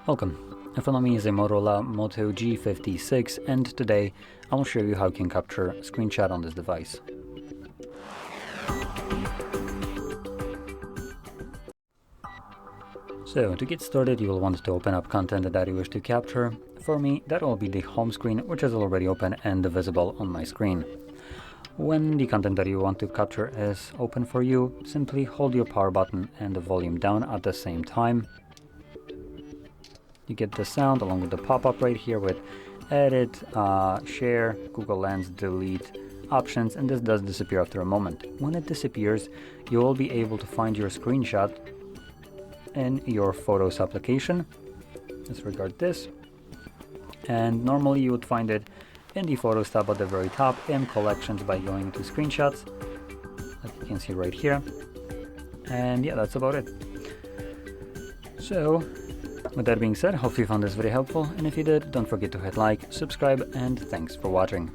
Welcome. In front of me is a Motorola Moto G56, and today I will show you how you can capture a screenshot on this device. So to get started, you will want to open up content that you wish to capture. For me, that will be the home screen, which is already open and visible on my screen. When the content that you want to capture is open for you, simply hold your power button and the volume down at the same time. You get the sound along with the pop-up right here with edit, share, Google Lens, delete options, and this does disappear after a moment. When it disappears, you will be able to find your screenshot in your Photos application. Disregard this. And normally you would find it in the Photos tab at the very top in Collections by going to Screenshots, like you can see right here. And yeah, that's about it. So with that being said, hopefully you found this video helpful, and if you did, don't forget to hit like, subscribe, and thanks for watching.